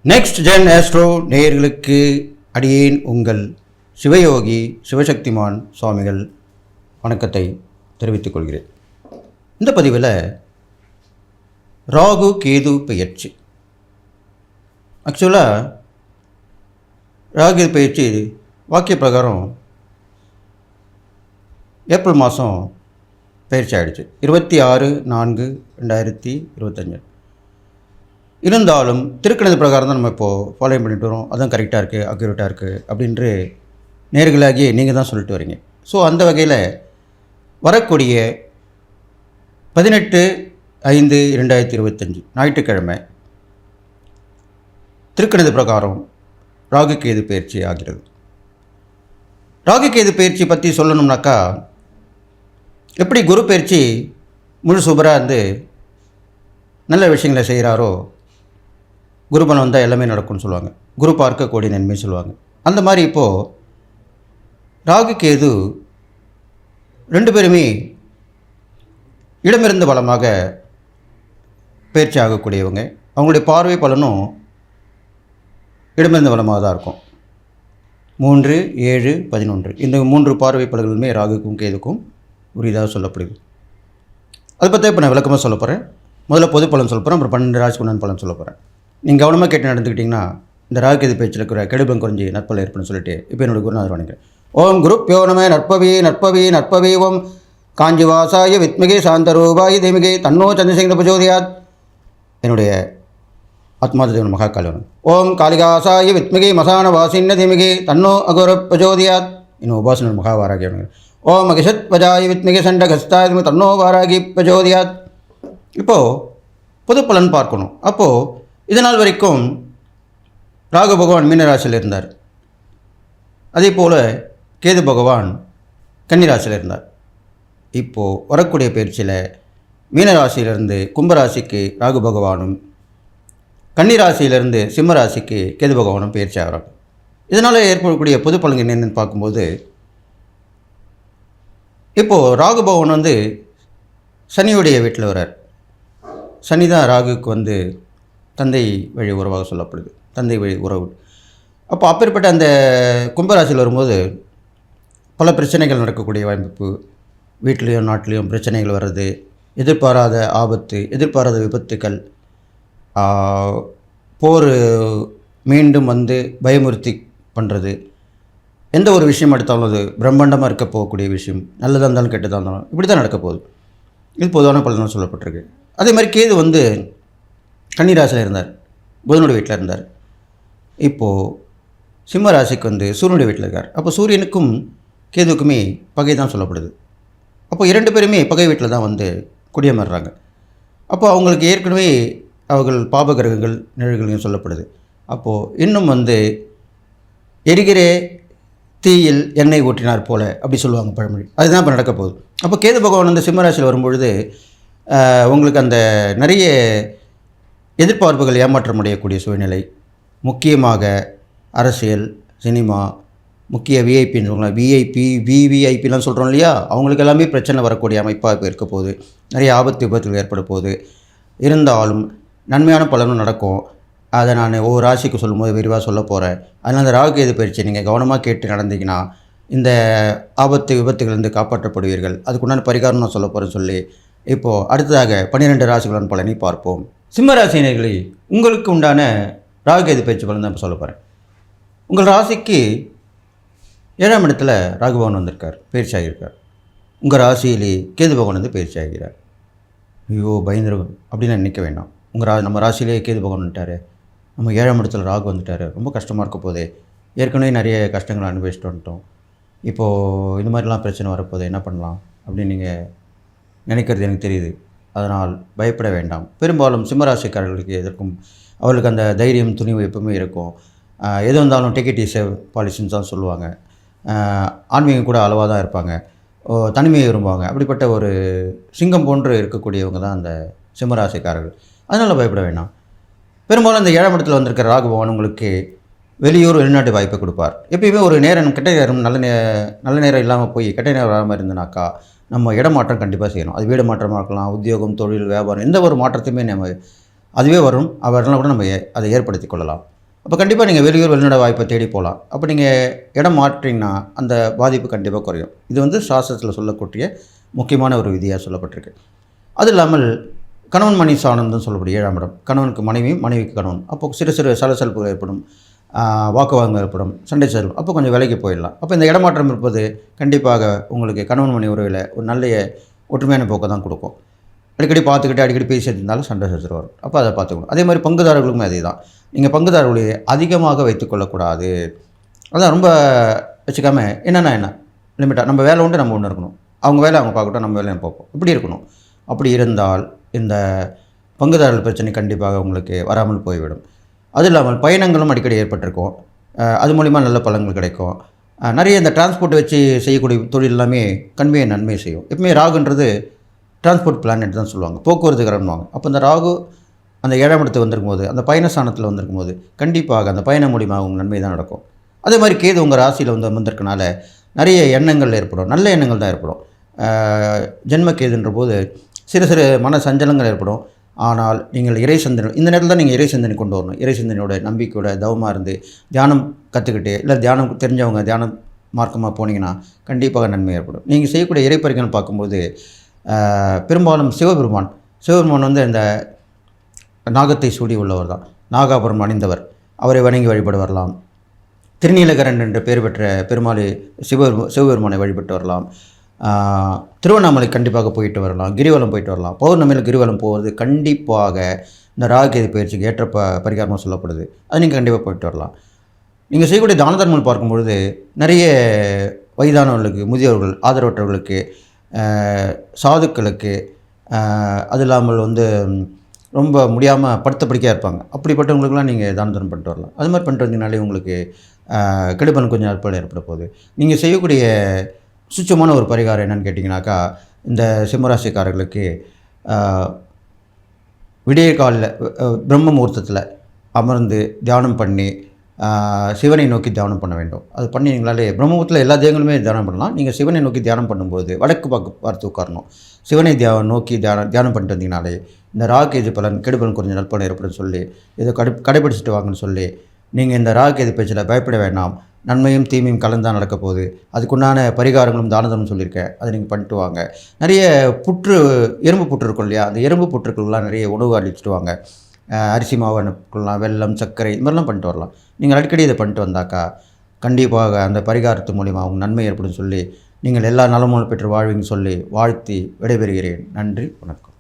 Next gen astro நேயர்களுக்கு அடியேன் உங்கள் சிவயோகி சிவசக்திமான் சுவாமிகள் வணக்கத்தை தெரிவித்துக் கொள்கிறேன். இந்த பதிவில் ராகு கேது பெயர்ச்சி. ஆக்சுவலாக ராகு பெயர்ச்சி வாக்கிய பிரகாரம் ஏப்ரல் மாதம் பயிற்சி ஆகிடுச்சு, 26/4/2025. இருந்தாலும் திருக்கணித பிரகாரம் தான் நம்ம இப்போது ஃபாலோ பண்ணிட்டு வரோம். அதுவும் கரெக்டாக இருக்குது, அக்யூரேட்டாக இருக்குது அப்படின்று நேர்களாகி நீங்கள் தான் சொல்லிட்டு வரீங்க. ஸோ அந்த வகையில் வரக்கூடிய 18/5/2025 ஞாயிற்றுக்கிழமை திருக்கணித பிரகாரம் ராகு கேது பயிற்சி ஆகிறது. ராகு கேது பயிற்சி பற்றி சொல்லணும்னாக்கா, எப்படி குரு பயிற்சி முழு சூப்பராக இருந்து நல்ல விஷயங்களை செய்கிறாரோ, குரு பலம் வந்தால் எல்லாமே நடக்கும்னு சொல்லுவாங்க. குரு பார்க்க கோடி நன்மை சொல்லுவாங்க. அந்த மாதிரி இப்போது ராகு கேது ரெண்டு பேருமே இடமிருந்து பலமாக பயிற்சி ஆகக்கூடியவங்க. அவங்களுடைய பார்வை பலனும் இடமிருந்து பலமாக தான் இருக்கும். 3, 7, 11 இந்த 3 பார்வை பலன்களுமே ராகுக்கும் கேதுக்கும் உரியதாக சொல்லப்படுது. அதை பற்றி இப்போ நான் விளக்கமாக சொல்ல போகிறேன். முதல்ல பொது பலன் சொல்ல போகிறேன், அப்புறம் 12 ராசிக்கு உண்டான பலன் சொல்ல போகிறேன். நீங்கள் கவனமாக கேட்டு நடந்துக்கிட்டிங்கன்னா இந்த ராகு கேது பேச்சில் இருக்கிற கெடுபம் குறைஞ்சி நற்பல ஏற்படும் சொல்லிட்டு இப்போ என்னோட குருநாதர் வணங்குறேன். ஓம் குருப்யோ நம நற்பவி நற்பவி நற்பவி ஓம் காஞ்சிவாசாய வித்மிகே சாந்தரூபாய தேமிகே தன்னோ சந்திரசேகர பிரச்சோதயாத். என்னுடைய ஆத்மாதேவன் மகாகாலவன். ஓம் காளிகாசாய வித்மிகே மசான வாசின்ன தேமிகே தன்னோ அகோர பிரச்சோதயாத். இன்னும் உபாசன மகாவாராகி. ஓம் அகிஷத் வஜாய வித்மிகே சண்டகஸ்தாய தன்னோ வாராகி பிரச்சோதயாத். இப்போது பொது பலன் பார்க்கணும். அப்போது இதனால் வரைக்கும் ராகு பகவான் மீனராசியில் இருந்தார். அதே போல் கேது பகவான் கன்னிராசியில் இருந்தார். இப்போது வரக்கூடிய பயிற்சியில் மீனராசியிலிருந்து கும்பராசிக்கு ராகு பகவானும், கன்னிராசியிலிருந்து சிம்மராசிக்கு கேது பகவானும் பயிற்சி ஆகிறாங்க. இதனால் ஏற்படக்கூடிய பொது பலன்கள் என்னென்னு பார்க்கும்போது, இப்போது ராகு பகவான் சனியுடைய வீட்டில் வரார். சனி தான் ராகுக்கு தந்தை வழி உறவாக சொல்லப்படுது, தந்தை வழி உறவு. அப்போ அப்பேற்பட்ட அந்த கும்பராசியில் வரும்போது பல பிரச்சனைகள் நடக்கக்கூடிய வாய்ப்பு, வீட்லேயும் நாட்டிலையும் பிரச்சனைகள் வர்றது, எதிர்பாராத ஆபத்து, எதிர்பாராத விபத்துக்கள், போர் மீண்டும் பயமுறுத்தி பண்ணுறது, எந்த ஒரு விஷயம் எடுத்தாலும் அது பிரம்மாண்டமாக இருக்க போகக்கூடிய விஷயம், நல்லதாக இருந்தாலும் கெட்டதாக இருந்தாலும் இப்படி தான் நடக்க போகுது. இது பொதுவான பலனாக சொல்லப்பட்டிருக்கு. அதே மாதிரி கேது கன்னிராசியில் இருந்தார், புதனுடைய வீட்டில் இருந்தார். இப்போது சிம்ம ராசிக்கு சூரியனுடைய வீட்டில் இருக்கார். அப்போ சூரியனுக்கும் கேதுக்குமே பகை தான் சொல்லப்படுது. அப்போ 2 பேருமே பகை வீட்டில் தான் குடியமர்றாங்க. அப்போ அவங்களுக்கு ஏற்கனவே அவர்கள் பாபகிரகங்கள் நிழல்களையும் சொல்லப்படுது. அப்போது இன்னும் எரிகிற தீயில் எண்ணெய் ஊற்றினார் போல அப்படி சொல்லுவாங்க பழமொழி. அதுதான் இப்போ நடக்க போகுது. அப்போ கேது பகவான் சிம்மராசியில் வரும்பொழுது உங்களுக்கு நிறைய எதிர்பார்ப்புகள் ஏமாற்றம் அடையக்கூடிய சூழ்நிலை. முக்கியமாக அரசியல், சினிமா, முக்கிய விஐபின்னு சொல்லலாம், விவிஐபிலாம் சொல்கிறோம் இல்லையா, அவங்களுக்கு எல்லாமே பிரச்சனை வரக்கூடிய அமைப்பாக இப்போ இருக்க போகுது. நிறைய ஆபத்து விபத்துகள் ஏற்பட போகுது. இருந்தாலும் நன்மையான பலனும் நடக்கும். அதை நான் ஒவ்வொரு ராசிக்கு சொல்லும்போது விரிவாக சொல்ல போகிறேன். அதனால் அந்த ராகு கேது பயிற்சி நீங்கள் கவனமாக கேட்டு நடந்தீங்கன்னா இந்த ஆபத்து விபத்துகளிலிருந்து காப்பாற்றப்படுவீர்கள். அதுக்குண்டான பரிகாரம் நான் சொல்ல போகிறேன்னு சொல்லி இப்போது அடுத்ததாக 12 ராசிகளுடன் பலனை பார்ப்போம். சிம்ம ராசினர்களே, உங்களுக்கு உண்டான ராகு கேது பயிற்சி பலன் தான் இப்போ சொல்ல போகிறேன். உங்கள் ராசிக்கு 7ஆம் இடத்துல ராகு பகவான் வந்திருக்கார், பயிற்சி ஆகியிருக்கார். உங்கள் ராசியிலே கேது பகவான் பயிற்சி ஆகிறார். ஐயோ பயந்துரும் அப்படின்னு நினைக்க வேண்டாம். நம்ம ராசியிலே கேது பகவான் வந்துட்டார், நம்ம 7ஆம் இடத்துல ராகு வந்துட்டார், ரொம்ப கஷ்டமாக இருக்க போதே, ஏற்கனவே நிறைய கஷ்டங்களை அனுபவிச்சுட்டு வந்துட்டோம், இப்போது இந்த மாதிரிலாம் பிரச்சனை வரப்போதே, என்ன பண்ணலாம் அப்படின்னு நீங்கள் நினைக்கிறது எனக்கு தெரியுது. அதனால் பயப்பட வேண்டாம். பெரும்பாலும் சிம்மராசிக்காரர்களுக்கு எதற்கும் அவர்களுக்கு அந்த தைரியம் துணிவு எப்பவுமே இருக்கும். எது வந்தாலும் டேக் இட் ஈஸி பாலிசின்னு தான் சொல்லுவாங்க. ஆன்மீகம் கூட அளவாக தான் இருப்பாங்க, தனிமையை விரும்புவாங்க. அப்படிப்பட்ட ஒரு சிங்கம் போன்று இருக்கக்கூடியவங்க தான் அந்த சிம்மராசிக்காரர்கள். அதனால் பயப்பட வேண்டாம். பெரும்பாலும் இந்த 7ஆம் இடத்துல வந்திருக்கிற ராகு பகவான் உங்களுக்கு வெளியூர் வெளிநாட்டு வாய்ப்பை கொடுப்பார். எப்பயுமே ஒரு நேரம் கெட்ட நேரம் நல்ல நேரம் இல்லாமல் போய் கெட்ட நேரம் வராமல் இருந்தனாக்கா நம்ம இடமாற்றம் கண்டிப்பாக செய்யணும். அது வீடு மாற்றமாக இருக்கலாம், உத்தியோகம், தொழில், வியாபாரம், எந்த ஒரு மாற்றத்தையுமே நம்ம அதுவே வரும். வரலாம் கூட நம்ம அதை ஏற்படுத்தி கொள்ளலாம். அப்போ கண்டிப்பாக நீங்கள் வெளிநாடு வாய்ப்பை தேடி போகலாம். அப்போ நீங்கள் இடம் மாற்றிங்கன்னா அந்த பாதிப்பு கண்டிப்பாக குறையும். இது வந்து சாஸ்திரத்தில் சொல்லக்கூடிய முக்கியமான ஒரு விதியாக சொல்லப்பட்டிருக்கு. அது இல்லாமல் கணவன் மனைவி சாணம்னு சொல்லக்கூடிய 7ஆம் இடம். கணவனுக்கு மனைவியும், மனைவிக்கு கணவன். அப்போ சிறு சிறு சலசலப்புகள் ஏற்படும், வாக்குவாதங்கள் ஏற்படும், சண்டை சேரும். அப்போ கொஞ்சம் விலைக்கு போயிடலாம். அப்போ இந்த இடமாற்றம் இருப்பது கண்டிப்பாக உங்களுக்கு கணவன் மனைவி உறவில் ஒரு நல்ல ஒற்றுமையான போக்கை தான் கொடுக்கும். அடிக்கடி பார்த்துக்கிட்டு அடிக்கடி பேசிட்டு இருந்தாலும் சண்டை சச்சரவு வரும். அப்போ அதை பார்த்துக்கணும். அதே மாதிரி பங்குதாரர்களுக்குமே அதே தான். நீங்கள் பங்குதாரர்களை அதிகமாக வைத்துக்கொள்ளக்கூடாது. அதான் ரொம்ப வச்சுக்காம என்ன லிமிட்டாக நம்ம வேலை உண்டு, நம்ம ஒன்று இருக்கணும். அவங்க வேலை அவங்க பார்க்கட்டும், நம்ம வேலையை பார்ப்போம். இப்படி இருக்கணும். அப்படி இருந்தால் இந்த பங்குதாரர்கள் பிரச்சனை கண்டிப்பாக உங்களுக்கு வராமல் போய்விடும். அது இல்லாமல் பயணங்களும் அடிக்கடி ஏற்பட்டிருக்கும். அது மூலிமா நல்ல பலன்கள் கிடைக்கும். நிறைய இந்த டிரான்ஸ்போர்ட் வச்சு செய்யக்கூடிய தொழில் எல்லாமே கண்மையை நன்மை செய்யும். எப்பவுமே ராகுன்றது டிரான்ஸ்போர்ட் பிளானட் தான் சொல்லுவாங்க, போக்குவரத்து கிரகம்வாங்க. அப்போ இந்த ராகு அந்த 7ஆம் இடத்துக்கு வந்திருக்கும் போது, அந்த பயணஸ்தானத்தில் வந்திருக்கும் போது கண்டிப்பாக அந்த பயணம் மூலிமா அவங்க நன்மை தான் நடக்கும். அதே மாதிரி கேது உங்கள் ராசியில் வந்து வந்திருக்கனால நிறைய எண்ணங்கள் ஏற்படும், நல்ல எண்ணங்கள் தான் ஏற்படும். ஜென்ம கேதுன்ற போது சிறு சிறு மன சஞ்சலங்கள் ஏற்படும். ஆனால் நீங்கள் இறை சிந்தனை இந்த நேரத்தில் தான் நீங்கள் இறை சிந்தனை கொண்டு வரணும். இறை சிந்தனையோட நம்பிக்கையோட தவமாக இருந்து தியானம் கற்றுக்கிட்டு, இல்லை தியானம் தெரிஞ்சவங்க தியானம் மார்க்கமாக போனீங்கன்னா கண்டிப்பாக நன்மை ஏற்படும். நீங்கள் செய்யக்கூடிய இறைப்பறிகள் பார்க்கும்போது பெரும்பாலும் சிவபெருமான் வந்து இந்த நாகத்தை சூடி உள்ளவர் தான், நாகாபுரம் அணிந்தவர். அவரை வணங்கி வழிபட வரலாம். திருநீலகரன் என்று பெயர் பெற்ற பெருமாளை சிவபெருமானை வழிபட்டு வரலாம். திருவண்ணாமலை கண்டிப்பாக போயிட்டு வரலாம். கிரிவலம் போயிட்டு வரலாம். பௌர்ணமியில் கிரிவலம் போவது கண்டிப்பாக இந்த ராகுகேது பயிற்சிக்கு ஏற்ற பரிகாரமாக சொல்லப்படுது. அது நீங்கள் கண்டிப்பாக போயிட்டு வரலாம். நீங்கள் செய்யக்கூடிய தான தர்மங்கள் பார்க்கும்பொழுது நிறைய வயதானவர்களுக்கு, முதியோர்கள், ஆதரவற்றவர்களுக்கு, சாதுக்களுக்கு, அது இல்லாமல் வந்து ரொம்ப முடியாமல் படுத்த படிக்கையாக இருப்பாங்க. அப்படிப்பட்டவங்களுக்குலாம் நீங்கள் தான தர்மம் பண்ணிட்டு வரலாம். அது மாதிரி பண்ணிட்டு வந்தீங்கனாலே உங்களுக்கு கெடுபலன் கொஞ்சம் ஏற்பட போகுது. நீங்கள் செய்யக்கூடிய சுச்சமான ஒரு பரிகாரம் என்னென்னு கேட்டிங்கனாக்கா, இந்த சிம்மராசிக்காரர்களுக்கு விடிய காலில் பிரம்ம முகூர்த்தத்தில் அமர்ந்து தியானம் பண்ணி சிவனை நோக்கி தியானம் பண்ண வேண்டும். அது பண்ணிங்களாலே பிரம்மமுகூர்த்தத்தில் எல்லா தெய்வங்களுமே தியானம் பண்ணலாம். நீங்கள் சிவனை நோக்கி தியானம் பண்ணும்போது வடக்கு பார்த்து உட்காரணும். சிவனை நோக்கி தியானம் பண்ணிட்டு வந்தீங்கனாலே இந்த ராகுகேது பலன் கெடுபலன் கொஞ்சம் நற்பலன் ஏற்படும் சொல்லி இதை கடைபிடிச்சிட்டு வாங்கன்னு சொல்லி, நீங்கள் இந்த ராகுகேது பேச்சில் பயப்பட வேண்டாம். நன்மையும் தீமையும் கலந்தான் நடக்க போகுது. அதுக்குண்டான பரிகாரங்களும் தானதமும் சொல்லியிருக்கேன். அதை நீங்கள் பண்ணிட்டு வாங்க. நிறைய எறும்பு புற்று இருக்கும் இல்லையா, அந்த எறும்பு புற்றுக்கள்லாம் நிறைய உணவு அளிச்சுட்டு வாங்க. அரிசி மாவு அனுப்பலாம், வெல்லம், சர்க்கரை, இது மாதிரிலாம் பண்ணிட்டு வரலாம். நீங்கள் அடிக்கடி இதை பண்ணிட்டு வந்தாக்கா கண்டிப்பாக அந்த பரிகாரத்து மூலிமா அவங்க நன்மை ஏற்படும் சொல்லி, நீங்கள் எல்லா நலமும் பெற்று வாழ்வீங்கன்னு சொல்லி வாழ்த்தி விடைபெறுகிறேன். நன்றி, வணக்கம்.